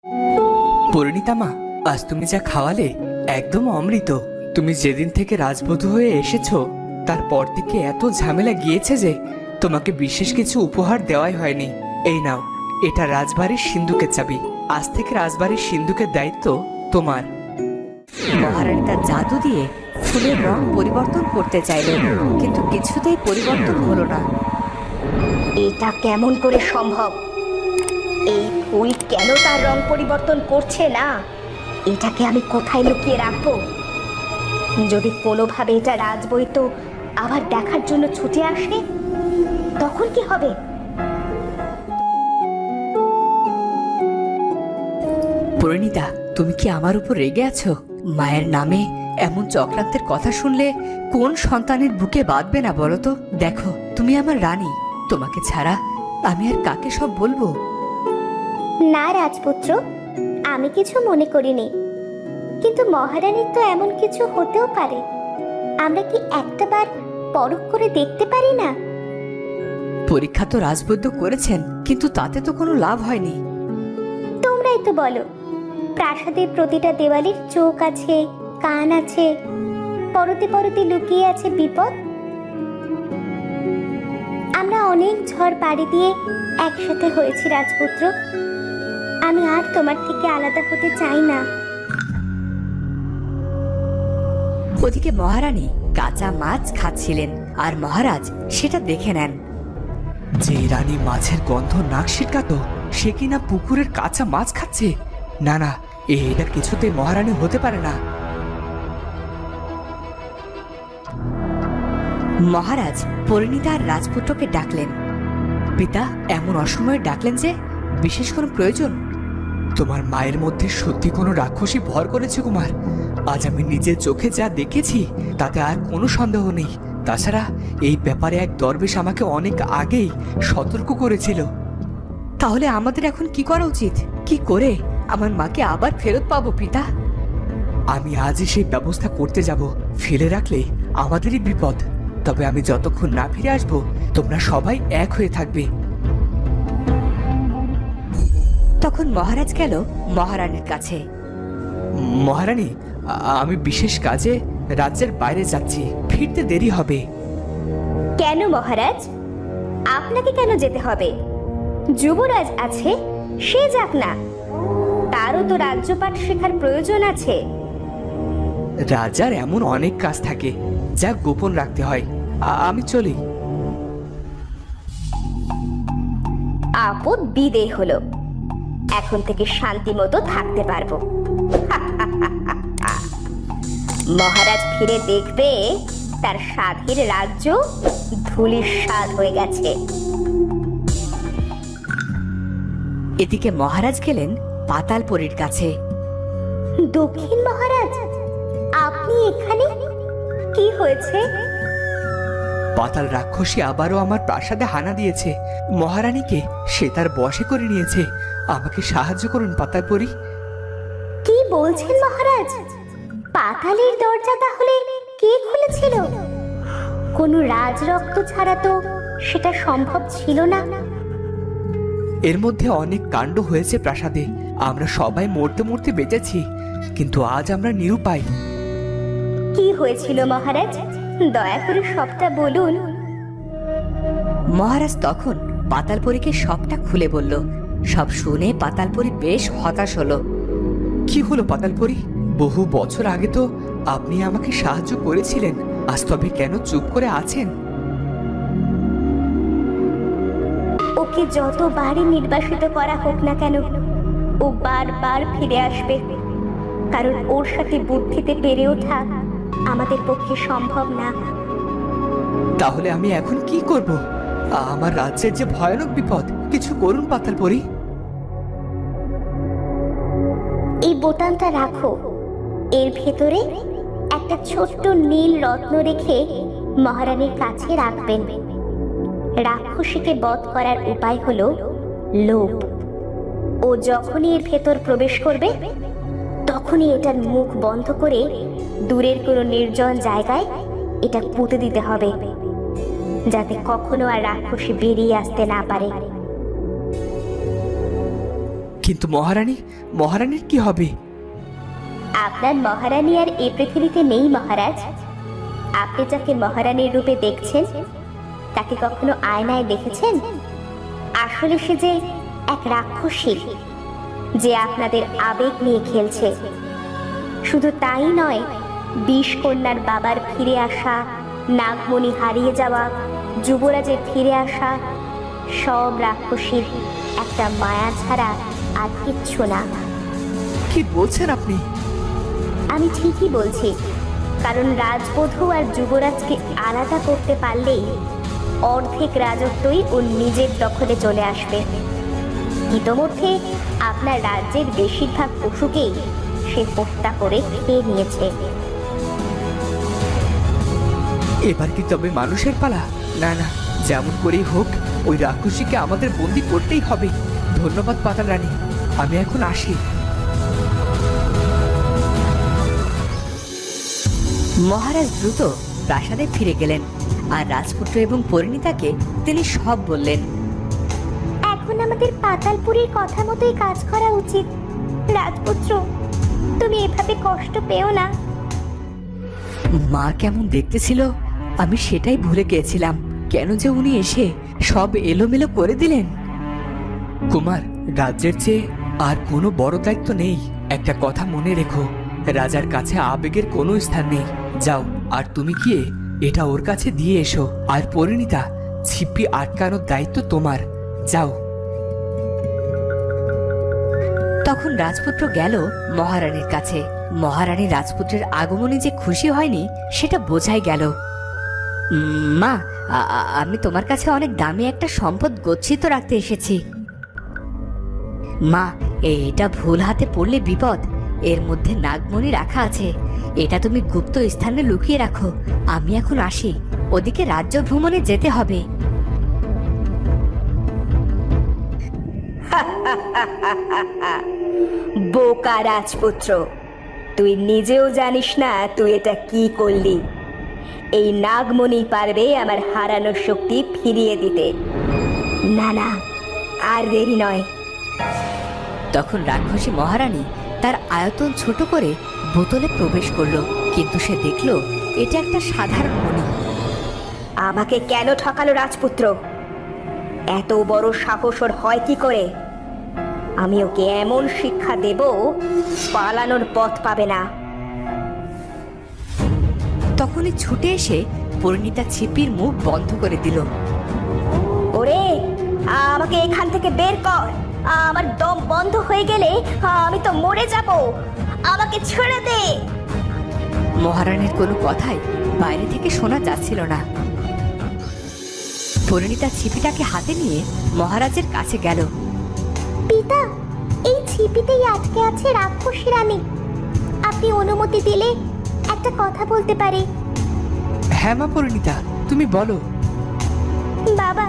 পরিণীতা মা, আজ তুমি যা খাওয়ালে একদম অমৃত। তুমি যেদিন থেকে রাজবধূ হয়ে এসেছো তারপর থেকে এত ঝামেলা গিয়েছে যে তোমাকে বিশেষ কিছু উপহার দেওয়াই হয়নি। এই নাও, এটা রাজবাড়ির সিন্ধুকের চাবি। আজ থেকে রাজবাড়ির সিন্ধুকের দায়িত্ব তোমার। মহারানী তার জাদু দিয়ে ফুলের রং পরিবর্তন করতে চাইলেন, কিন্তু কিছুতেই পরিবর্তন হলো না। এটা কেমন করে সম্ভব? এই ফুল কেন তার রং পরিবর্তন করছে না? এটাকে আমি কোথায় লুকিয়ে রাখবো? যদি কোনোভাবে এটা রাজবৈদ্য আবার দেখার জন্য ছুটে আসে, তখন কি হবে? পরিণীতা, তুমি কি আমার উপর রেগে আছো? মায়ের নামে এমন চক্রান্তের কথা শুনলে কোন সন্তানের বুকে বাঁধবে না বলো তো? দেখো, তুমি আমার রানী, তোমাকে ছাড়া আমি আর কাকে সব বলবো? না রাজপুত্র, আমি কিছু মনে করিনি, কিন্তু মহারানীর তো এমন কিছু হতেও পারে। আমরা কি একটাবার পরখ করে দেখতে পারি না? পরীক্ষা তো রাজবৈদ্য করেছেন, কিন্তু তাতে তো কোনো লাভ হয়নি। তোমরাই তো বলো, প্রাসাদের প্রতিটা দেওয়ালির চোখ আছে, কান আছে, পরতে পরতে লুকিয়ে আছে বিপদ। আমরা অনেক ঝড় পাড়ি দিয়ে একসাথে হয়েছি রাজপুত্র। আমি আর তোমার থেকে আলাদা হতে চাই না। ওদিকে মহারানী কাঁচা মাছ খাচ্ছিলেন, আর মহারাজ সেটা দেখে নেন। যে রানী মাছের গন্ধ নাক ছিটকাতো, সে কিনা পুকুরের কাঁচা মাছ খাচ্ছে? না না, এটা কিছুতে মহারানী হতে পারে না। মহারাজ পরিণীতা আর রাজপুত্রকে ডাকলেন। পিতা, এমন অসময়ে ডাকলেন যে? বিশেষ কোনো প্রয়োজন? তোমার মায়ের মধ্যে সত্যি কোনো রাক্ষসী ভর করেছে কুমার। আজ আমি নিজের চোখে যা দেখেছি তাতে আর কোনো সন্দেহ নেই। তাছাড়া এই ব্যাপারে এক দরবেশ আমাকে অনেক আগেই সতর্ক করেছিল। তাহলে আমাদের এখন কি করা উচিত? কি করে আমার মাকে আবার ফেরত পাবো পিতা? আমি আজই সেই ব্যবস্থা করতে যাব। ফেলে রাখলে আমাদেরই বিপদ। তবে আমি যতক্ষণ না ফিরে আসবো তোমরা সবাই এক হয়ে থাকবে। তখন মহারাজ গেল মহারানীর কাছে। মহারানী, আমি বিশেষ কাজে রাজ্যের বাইরে যাচ্ছি, ফিরতে দেরি হবে। কেন মহারাজ? আপনাকে কেন যেতে হবে? যুবরাজ আছে, সে যাক না। তারও তো রাজ্যপাঠ শেখার প্রয়োজন আছে। রাজার এমন অনেক কাজ থাকে যা গোপন রাখতে হয়। আমি চলি। আপদ বিদেয় হলো। এখন থেকে শান্তি মতো থাকতে পারবো। মহারাজ ফিরে দেখবে তার স্বাধীন রাজ্য ধুলির স্বাদ হয়ে গেছে। এদিকে মহারাজ গেলেন পাতালপুরীর কাছে। দক্ষিণ মহারাজ, আপনি এখানে? কি হয়েছে? পাতাল রাক্ষসী আবারও আমার প্রাসাদে হানা দিয়েছে। মহারানীকে সে তার বশে করে নিয়েছে। আমাকে সাহায্য করুন পাতালপুরী। কি বলছেন মহারাজ? পাতালের দরজা তাহলে কে খুলেছিল? কোনো রাজরক্ত ছাড়া তো সেটা সম্ভব ছিল না। এর মধ্যে অনেক কাণ্ড হয়েছে প্রাসাদে। আমরা সবাই মরতে মরতে বেঁচেছি, কিন্তু আজ আমরা নিরুপায়। কি হয়েছিল মহারাজ? দয়া করে সবটা বলুন। মহারাজ তখন পাতালপুরীকে সবটা খুলে বলল। সব শুনে পাতালপুরী বেশ হতাশ হলো। কি হলো পাতালপুরী? বহু বছর আগে তো আপনি আমাকে সাহায্য করেছিলেন, আজ তবে কেন চুপ করে আছেন? ওকে যতবারই নির্বাসিত করা হোক না কেন, ও বারবার ফিরে আসবে। কারণ ওর সাথে বুদ্ধিতে পেরে ওঠা আমাদের পক্ষে সম্ভব না। তাহলে আমি এখন কি করব? আমার রাজ্যের যে ভয়ানক বিপদ, কিছু করুন পাতালপুরী। এই বোতামটা রাখো। এর ভেতরে একটা ছোট্ট নীল রত্ন রেখে মহারানীর কাছে রাখবেন। রাক্ষসীকে বধ করার উপায় হলো লোভ। ও যখনই এর ভেতর প্রবেশ করবে তখনই এটার মুখ বন্ধ করে দূরের কোনো নির্জন জায়গায় এটা পুঁতে দিতে হবে, যাতে কখনো আর রাক্ষসী বেরিয়ে আসতে না পারে। কিন্তু মহারানী, মহারানীর কি হবে? আপনার মহারানী আর এই পৃথিবীতে নেই মহারাজ। আপনি যাকে মহারানীর রূপে দেখছেন তাকে কখনো আয়নায় দেখেছেন? আসলে সে যে এক রাক্ষসী, যে আপনাদের আবেগ নিয়ে খেলছে। শুধু তাই নয়, বিষকন্যার বাবার ফিরে আসা, নাগমণি হারিয়ে যাওয়া, যুবরাজের ফিরে আসা, সব রাক্ষসীর একটা মায়া ছাড়া আর কিচ্ছু না। কি বলছেন আপনি? আমি ঠিকই বলছি, কারণ রাজবধূ আর যুবরাজকে আলাদা করতে পারলেই অর্ধেক রাজত্বই ওর নিজের দখলে চলে আসবে। ইতোমধ্যে আপনার রাজ্যের বেশিরভাগ পশুকেই সে হত্যা করে খেয়ে নিয়েছে। এবার কি তবে মানুষের পালা? না না, যেমন করেই হোক ওই রাক্ষসীকে আমাদের বন্দি করতেই হবে। ধন্যবাদ পাতাল রানী, আমি এখন আসি। মহারাজ দ্রুত প্রাসাদে ফিরে গেলেন আর রাজপুত্র এবং পরিণীতাকে তিনি সব বললেন। এখন আমাদের পাতালপুরীর কথা মতোই কাজ করা উচিত। রাজপুত্র, তুমি এভাবে কষ্ট পেও না। মা কেমন দেখতে ছিল আমি সেটাই ভুলে গিয়েছিলাম। কেন যে উনি এসে সব এলোমেলো করে দিলেন। কুমার, রাজ্যের চেয়ে আর কোনো বড় দায়িত্ব নেই। একটা কথা মনে রেখো, রাজার কাছে আবেগের কোনো স্থান নেই। যাও, আর তুমি গিয়ে এটা ওর কাছে দিয়ে এসো। আর পরিণীতা, ছিপি আটকানোর দায়িত্ব তোমার। যাও। তখন রাজপুত্র গেল মহারানীর কাছে। মহারানী রাজপুত্রের আগমনে যে খুশি হয়নি সেটা বোঝাই গেল। মা, আমি তোমার কাছে অনেক দামি একটা সম্পদ গচ্ছিত রাখতে এসেছি। মা, এটা ভুল হাতে পড়লে বিপদ। এর মধ্যে নাগমণি রাখা আছে। এটা তুমি গুপ্ত স্থানে লুকিয়ে রাখো। আমি এখন আসি, ওদিকে রাজ্য ভ্রমণে যেতে হবে। বোকা রাজপুত্র, তুই নিজেও জানিস না তুই এটা কি করলি। এই নাগমণি পারবে আমার হারানো শক্তি ফিরিয়ে দিতে। না না, আর দেরি নয়। তখন রাক্ষসী মহারানী তার আয়তন ছোট করে বোতলে প্রবেশ করলো, কিন্তু সে দেখলো এটা একটা সাধারণ মণি। আমাকে কেন ঠকালো রাজপুত্র? এত বড় সাহস ওর হয় কি করে? আমি ওকে এমন শিক্ষা দেব, পালানোর পথ পাবে না। তখনই ছুটে এসে পরিণীতা ছিপির মুখ বন্ধ করে দিল। ওরে, আমাকে এখান থেকে বের কর। আমার দম বন্ধ হয়ে গেলে আমি তো মরে যাব। আমাকে ছেড়ে দে। মহারানীর কোনো কথাই বাইরে থেকে শোনা যাচ্ছিল না। পরিণীতা ছিপিটাকে হাতে নিয়ে মহারাজের কাছে গেল। পিতা, এই ছিপিতেই আটকে আছে রাক্ষসী রানী। আপনি অনুমতি দিলে একটা কথা বলতে পারি। হ্যাঁ মা পরিণীতা, তুমি বলো। বাবা,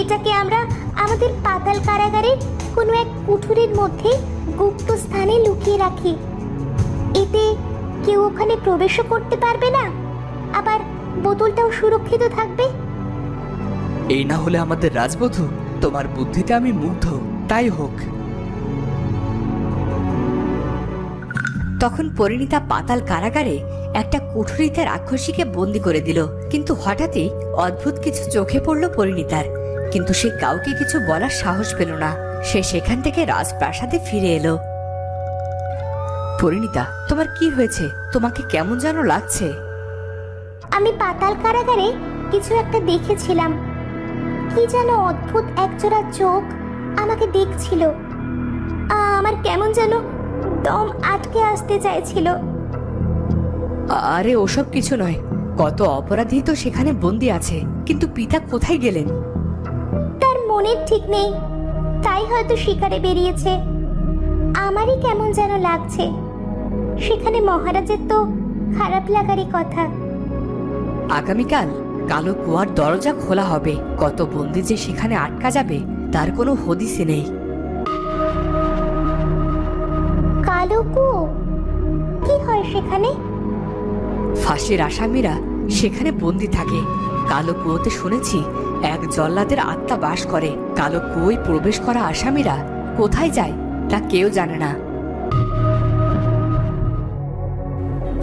এটাকে আমরা আমাদের পাতাল কারাগারের কোনো এক কুঠুরির মধ্যে গুপ্ত স্থানে লুকিয়ে রাখি। এতে কেউ ওখানে প্রবেশও করতে পারবে না, আবার বোতলটাও সুরক্ষিত থাকবে। এই না হলে আমাদের রাজবধূ। তোমার বুদ্ধিতে আমি মুগ্ধ। তাই হোক। তখন পরিণীতা পাতাল কারাগারে একটা কুঠুরিতে রাক্ষসীকে বন্দি করে দিল। কিন্তু হঠাৎই অদ্ভুত কিছু চোখে পড়ল পরিণীতার, কিন্তু সে কাউকে কিছু বলার সাহস পেল না। সে সেখান থেকে রাজপ্রাসাদে ফিরে এলো। পরিণীতা, তোমার কি হয়েছে? তোমাকে কেমন যেন লাগছে। আমি পাতাল কারাগারে কিছু একটা দেখেছিলাম। কি যেন অদ্ভুত একজোড়া চোখ আমাকে দেখছিল। আমার কেমন যেন দম আটকে আসতে চাইছিল। আরে ওসব কিছু নয়। কত অপরাধী তো সেখানে বন্দি আছে, কিন্তু পিতা কোথায় গেলেন? তার মনের ঠিক নেই, তাই হয়তো শিকারে বেরিয়েছে। আমারই কেমন যেন লাগছে। সেখানে মহারাজের তো খারাপ লাগারই কথা। আগামীকাল কালো কুয়ার দরজা খোলা হবে। কত বন্দি যে সেখানে আটকা যাবে তার কোনো হদিসই নেই। কালো কুয়ো? কি হয় সেখানে? ফাঁসির আসামিরা সেখানে বন্দি থাকে। কালো কুয়োতে শুনেছি এক জল্লাদের আত্মা বাস করে। কালো কুয়োয় প্রবেশ করা আসামিরা কোথায় যায় তা কেউ জানে না।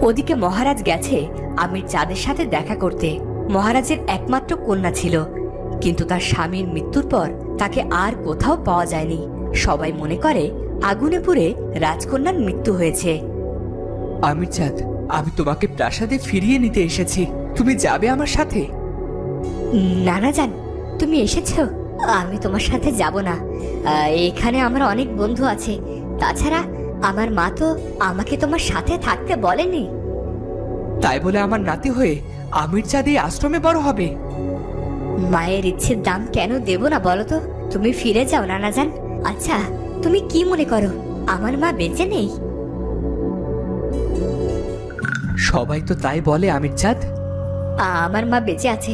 ওদিকে মহারাজ গেছে আমির চাঁদের সাথে দেখা করতে। মহারাজের একমাত্র কন্যা ছিল, কিন্তু তার স্বামীর মৃত্যুর পর তাকে আর কোথাও পাওয়া যায়নি। সবাই মনে করে আগুনে পুড়ে রাজকন্যার মৃত্যু হয়েছে। আমির চাঁদ, আমি তোমাকে প্রাসাদে ফিরিয়ে নিতে এসেছি। তুমি যাবে আমার সাথে? নানা যান, তুমি এসেছো? আমি তোমার সাথে যাব না। এখানে আমার অনেক বন্ধু আছে। তাছাড়া আমার মা তো আমাকে তোমার সাথে থাকতে বলেনি। তাই বলে আমার নাতি হয়ে আমির চাঁদ এই আশ্রমে বড় হবে? মায়ের ইচ্ছের দাম কেন দেব না বলো তো? তুমি ফিরে যাও নানা যান। আচ্ছা, তুমি কি মনে করো আমার মা বেঁচে নেই? সবাই তো তাই বলে আমির চাঁদ। আমার মা বেঁচে আছে।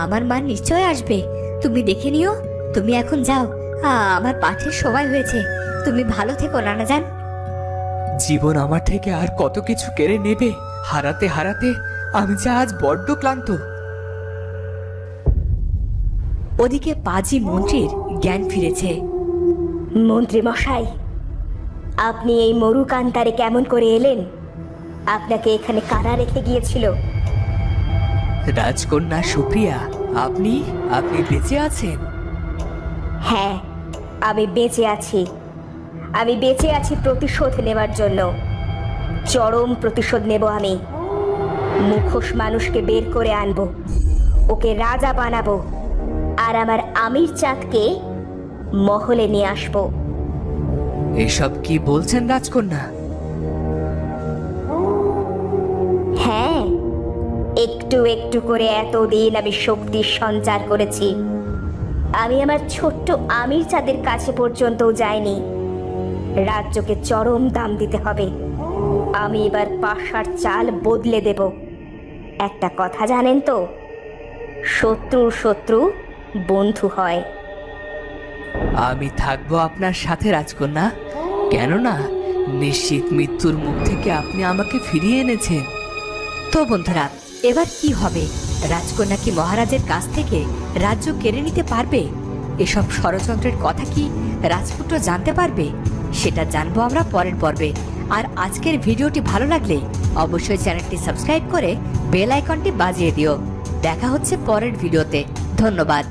আমার মা নিশ্চয় আসবে। তুমি দেখে নিও। তুমি এখন যাও, আমার পাঠের সময় হয়েছে। তুমি ভালো থেকো নানা যান। জীবন আমার থেকে আর কত কিছু কেড়ে নেবে। হারাতে হারাতে আমি যে আজ বড্ড ক্লান্ত। ওদিকে পাজি মন্ত্রীর জ্ঞান ফিরেছে। মন্ত্রী মশাই, আপনি এই মরুকান্তারে কেমন করে এলেন? আপনাকে এখানে কারা রেখে গিয়েছিল? রাজকন্যা সুপ্রিয়া, আপনি আপনি বেঁচে আছেন? হ্যাঁ, আমি বেঁচে আছি। আমি বেঁচে আছি প্রতিশোধ নেবার জন্য। চরম প্রতিশোধ নেব আমি। মুখোশ মানুষকে বের করে আনবো, ওকে রাজা বানাবো, আর আমার আমির চাঁদকে মহলে নিয়ে আসবো। এসব কি বলছেন রাজকন্যা? হ্যাঁ, একটু একটু করে এতদিন আমি শক্তির সঞ্চার করেছি। আমি আমার ছোট্ট আমির চাঁদের কাছে পর্যন্তও যাইনি। রাজ্যকে চরম দাম দিতে হবে। আমি এবার পাশার চাল বদলে দেব। একটা কথা জানেন তো, শত্রুর শত্রু বন্ধু হয়। আমি থাকবো আপনার সাথে রাজকন্যা। কেননা নিশ্চিত মৃত্যুর মুখ থেকে আপনি আমাকে ফিরিয়ে এনেছেন। তো বন্ধুরা, এবার কি হবে? রাজকন্যা কি মহারাজের কাছ থেকে রাজ্য কেড়ে নিতে পারবে? এসব ষড়যন্ত্রের কথা কি রাজপুত্র জানতে পারবে? সেটা জানবো আমরা পরের পর্বে। আর আজকের ভিডিওটি ভালো লাগলে অবশ্যই চ্যানেলটি সাবস্ক্রাইব করে বেল আইকনটি বাজিয়ে দিও। দেখা হচ্ছে পরের ভিডিওতে। ধন্যবাদ।